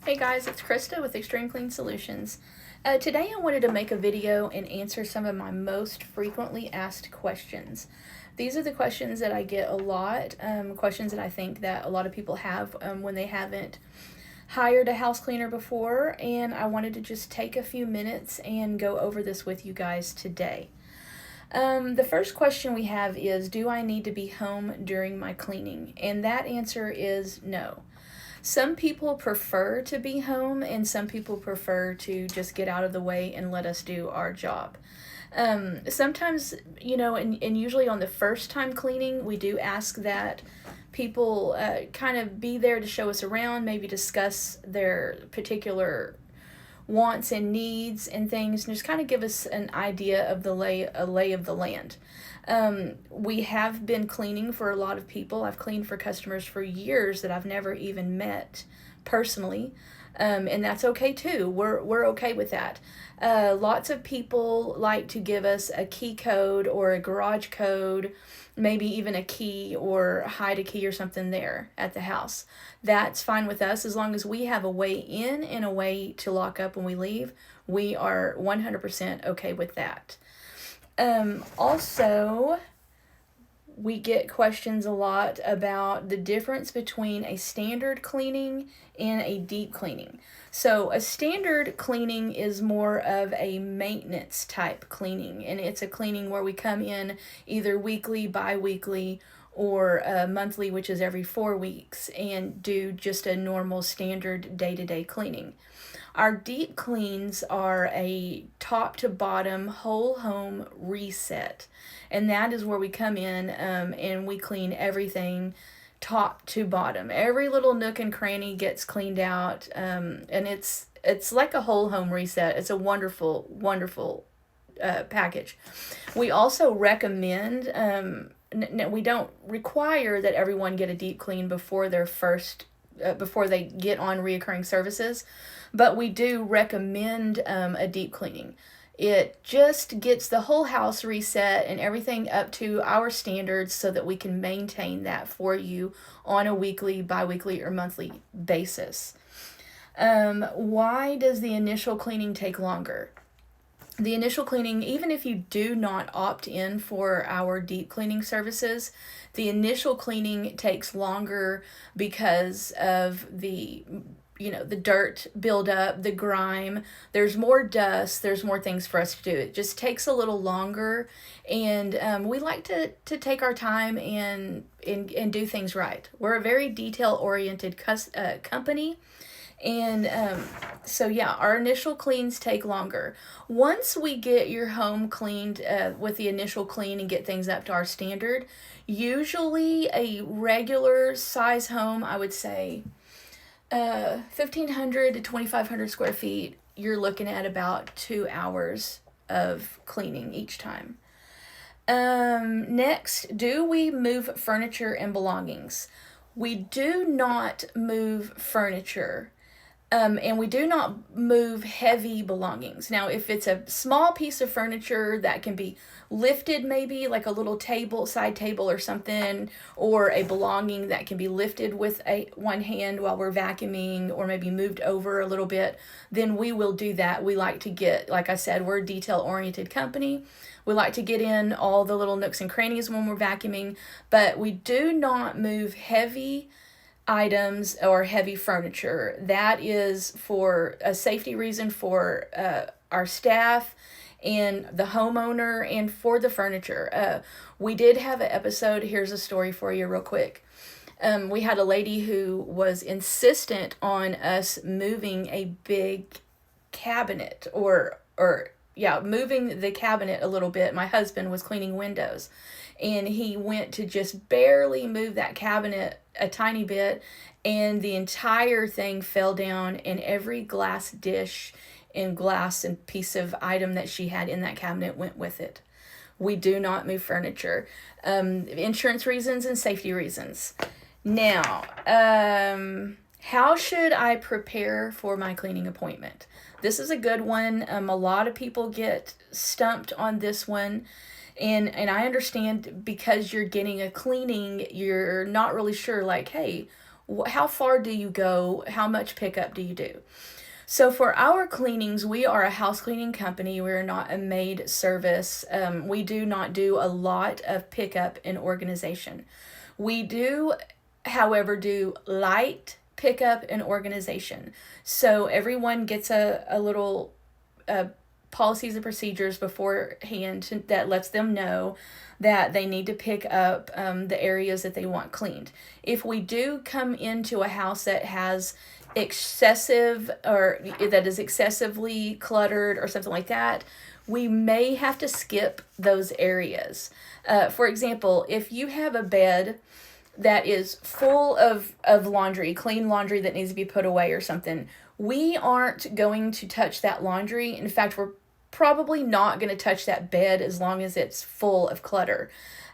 Hey guys, it's Krista with Extreme Clean Solutions. Today I wanted to make a video and answer some of my most frequently asked questions. These are the questions that I get a lot, questions that I think that a lot of people have when they haven't hired a house cleaner before, and I wanted to just take a few minutes and go over this with you guys today. The first question we have is, do I need to be home during my cleaning? And that answer is no. Some people prefer to be home, and some people prefer to just get out of the way and let us do our job. Sometimes, and usually on the first time cleaning, we do ask that people kind of be there to show us around, maybe discuss their particular wants and needs and things, and just kind of give us an idea of the lay of the land. We have been cleaning for a lot of people. I've cleaned for customers for years that I've never even met personally, and that's okay too. We're okay with that. Lots of people like to give us a key code or a garage code, maybe even a key, or hide a key or something there at the house. That's fine with us as long as we have a way in and a way to lock up when we leave. We are 100% okay with that. Also, we get questions a lot about the difference between a standard cleaning and a deep cleaning. So a standard cleaning is more of a maintenance type cleaning, and it's a cleaning where we come in either weekly, bi-weekly, or monthly, which is every 4 weeks, and do just a normal standard day-to-day cleaning. Our deep cleans are a top to bottom whole home reset. And that is where we come in and we clean everything top to bottom. Every little nook and cranny gets cleaned out. And it's like a whole home reset. It's a wonderful, wonderful package. We also recommend, we don't require that everyone get a deep clean before their first before they get on reoccurring services, but we do recommend a deep cleaning. It just gets the whole house reset and everything up to our standards so that we can maintain that for you on a weekly, bi-weekly, or monthly basis. Why does the initial cleaning take longer? The initial cleaning, even if you do not opt in for our deep cleaning services, the initial cleaning takes longer because of the dirt buildup, the grime. There's more dust, there's more things for us to do. It just takes a little longer, and we like to take our time and do things right. We're a very detail-oriented company. And so, yeah, our initial cleans take longer. Once we get your home cleaned with the initial clean and get things up to our standard, usually a regular size home, I would say 1,500 to 2,500 square feet, you're looking at about 2 hours of cleaning each time. Next, do we move furniture and belongings? We do not move furniture. And we do not move heavy belongings. Now, if it's a small piece of furniture that can be lifted, maybe like a little table, side table or something, or a belonging that can be lifted with one hand while we're vacuuming, or maybe moved over a little bit, then we will do that. We like to get, like I said, we're a detail-oriented company. We like to get in all the little nooks and crannies when we're vacuuming, but we do not move heavy items or heavy furniture. That is for a safety reason for our staff and the homeowner, and for the furniture. We did have an episode. Here's a story for you real quick. We had a lady who was insistent on us moving a big cabinet, moving the cabinet a little bit. My husband was cleaning windows, and he went to just barely move that cabinet a tiny bit, and the entire thing fell down, and every glass dish and glass and piece of item that she had in that cabinet went with it. We do not move furniture. Insurance reasons and safety reasons. Now, how should I prepare for my cleaning appointment? This is a good one. A lot of people get stumped on this one. And I understand, because you're getting a cleaning, you're not really sure, like, hey, How far do you go? How much pickup do you do? So for our cleanings, we are a house cleaning company. We're not a maid service. We do not do a lot of pickup and organization. We do, however, do light pickup and organization. So everyone gets a little policies and procedures beforehand that lets them know that they need to pick up the areas that they want cleaned. If we do come into a house that has excessive or that is excessively cluttered or something like that, we may have to skip those areas. For example, if you have a bed that is full of laundry, clean laundry that needs to be put away or something, we aren't going to touch that laundry. In fact, we're probably not going to touch that bed as long as it's full of clutter.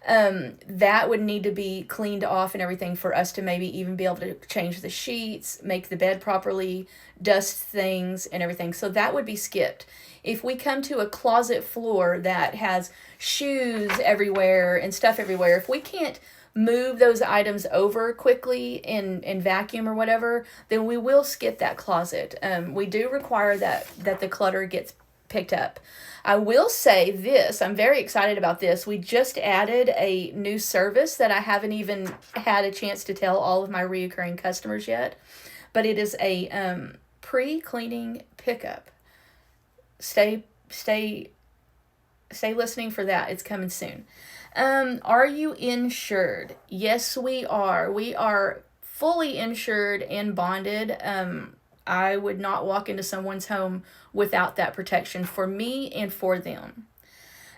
That would need to be cleaned off and everything for us to maybe even be able to change the sheets, make the bed properly, dust things and everything. So that would be skipped. If we come to a closet floor that has shoes everywhere and stuff everywhere, if we can't move those items over quickly and vacuum or whatever, then we will skip that closet. We do require that the clutter gets picked up. I will say this, I'm very excited about this. We just added a new service that I haven't even had a chance to tell all of my reoccurring customers yet, but it is a pre-cleaning pickup. Stay listening for that. It's coming soon. Are you insured? Yes, we are. We are fully insured and bonded. I would not walk into someone's home without that protection for me and for them.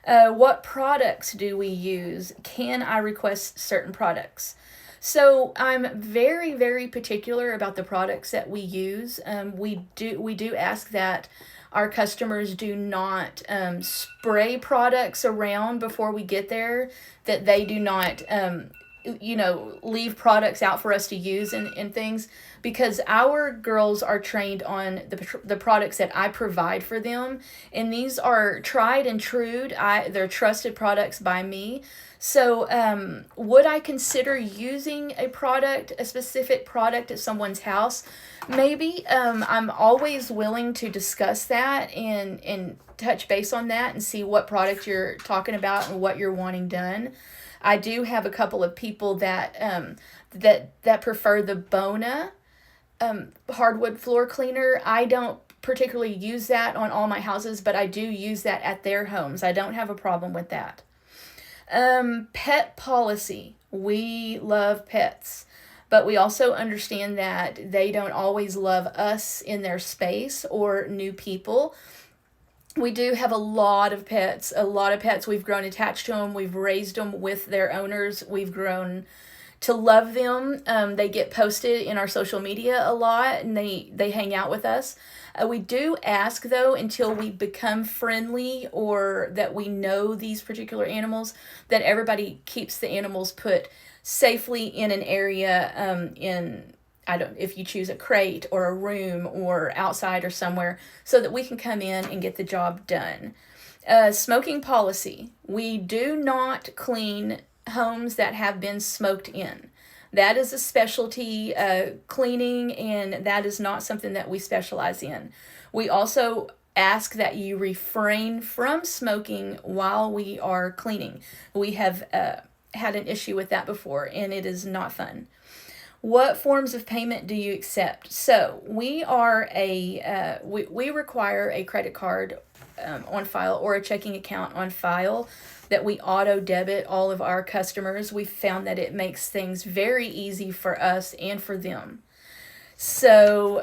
What products do we use? Can I request certain products? So I'm very, very particular about the products that we use. We do ask that our customers do not spray products around before we get there, that they do not leave products out for us to use and things, because our girls are trained on the products that I provide for them, and these are tried and true. They're trusted products by me. So would I consider using a specific product at someone's house? Maybe. I'm always willing to discuss that and touch base on that and see what product you're talking about and what you're wanting done. I do have a couple of people that that prefer the Bona hardwood floor cleaner. I don't particularly use that on all my houses, but I do use that at their homes. I don't have a problem with that. Pet policy. We love pets, but we also understand that they don't always love us in their space or new people. We do have a lot of pets. We've grown attached to them. We've raised them with their owners. We've grown to love them. They get posted in our social media a lot, and they hang out with us. We do ask, though, until we become friendly or that we know these particular animals, that everybody keeps the animals put safely in an area if you choose a crate or a room or outside or somewhere, so that we can come in and get the job done. Smoking policy. We do not clean homes that have been smoked in. That is a specialty cleaning, and that is not something that we specialize in. We also ask that you refrain from smoking while we are cleaning. We have had an issue with that before, and it is not fun. What forms of payment do you accept? So we are we require a credit card on file or a checking account on file that we auto debit all of our customers. We found that it makes things very easy for us and for them. So,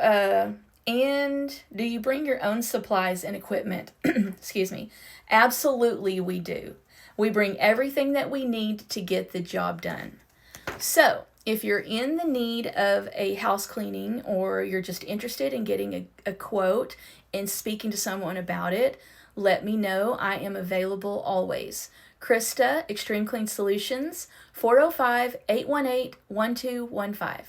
and do you bring your own supplies and equipment? Excuse me. Absolutely, we do. We bring everything that we need to get the job done. So, if you're in the need of a house cleaning, or you're just interested in getting a quote and speaking to someone about it, let me know. I am available always. Krista, Extreme Clean Solutions, 405-818-1215.